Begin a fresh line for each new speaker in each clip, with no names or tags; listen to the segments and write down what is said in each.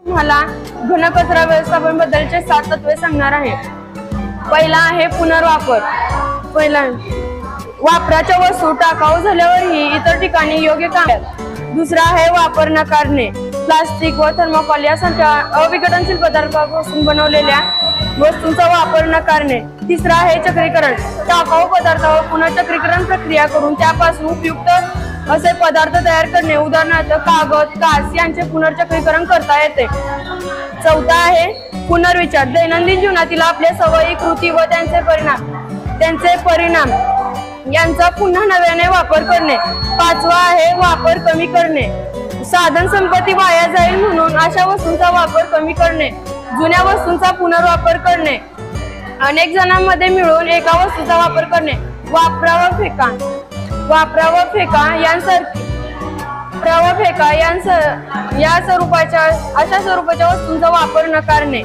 तुम्हाला घनकचरा व्यवस्थापन बद्दलचे 7 तत्वे सांगणार आहे। पहिला आहे पुनर्वापर। पहिला वापराच्या वस्तू टाकाऊ झाल्यावरही इतर ठिकाणी योग्य काम। दुसरा आहे वापर नकारणे। प्लास्टिक व थर्मोकॉल यासारख्या अविघटनशील पदार्थांपासून बनवलेल्या वस्तूंचा वापर नकारणे। तिसरा आहे चक्रीकरण। टाकाऊ पदार्थावर पुनर्चक्रीकरण प्रक्रिया करून त्यापासून उपयुक्त असे पदार्थ तयार करणे, उदाहरणार्थ कागद, काच यांचे पुनर्चक्रीकरण करता येते। चौथा आहे पुनर्विचार। दैनंदिन जीवनातील आपल्या सवयी, कृती व त्यांचे परिणाम यांचा पुन्हा नव्याने वापर करणे। पाचवा आहे वापर कमी करणे। साधन संपत्ती वाया जाईल म्हणून अशा वस्तूंचा वापर कमी करणे। जुन्या वस्तूंचा पुनर्वापर करणे। अनेक जणांमध्ये मिळून एका वस्तूचा वापर करणे। वापरा व फेका या स्वरूपाच्या वस्तूंचा वापर नकारणे।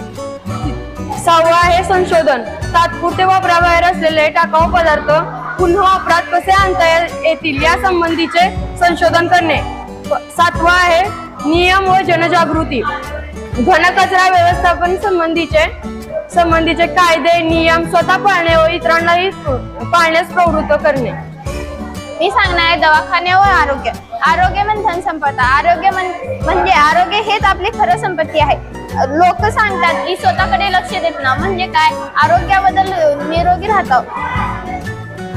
सहावा आहे संशोधन। तात्पुरते वापराबाहेर असलेले टाकाऊ पदार्थ पुन्हा वापरात कसे आणता येतील यासंबंधीचे संशोधन करणे। सातवा आहे नियम व जनजागृती। घनकचरा व्यवस्थापन संबंधीचे कायदे, नियम स्वतः पाळणे व इतरांनाही पाळण्यास प्रवृत्त करणे।
मी सांगणार आहे दवाखाने व आरोग्य। आरोग्य म्हणजे संपदा। आरोग्य हेच आपली खरं संपत्ती आहे। लोक सांगतात की स्वतःकडे लक्ष देत ना म्हणजे काय, आरोग्याबद्दल निरोगी राहतो।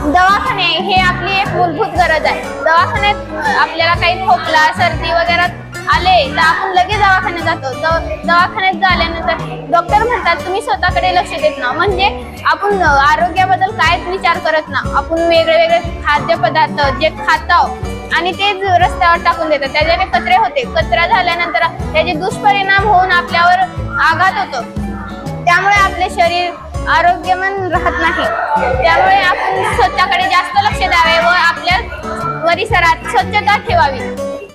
दवाखाने हे आपली एक मूलभूत गरज आहे। दवाखान्यात आपल्याला काही खोकला, सर्दी वगैरे आले तर आपण लगेच दवाखान्यात जातो। दवाखान्यात झाल्यानंतर डॉक्टर म्हणतात तुम्ही स्वतःकडे लक्ष देत ना म्हणजे आपण आरोग्याबद्दल काहीच विचार करत ना। आपण वेगळे खाद्यपदार्थ जे खातो आणि तेच रस्त्यावर टाकून देतात, त्याच्याने कचरे होते। कचरा झाल्यानंतर त्याचे दुष्परिणाम होऊन आपल्यावर आघात होतो, त्यामुळे आपले शरीर आरोग्यवान राहत नाही। त्यामुळे आपण स्वतःकडे जास्त लक्ष द्यावे व आपल्या परिसरात स्वच्छता ठेवावी।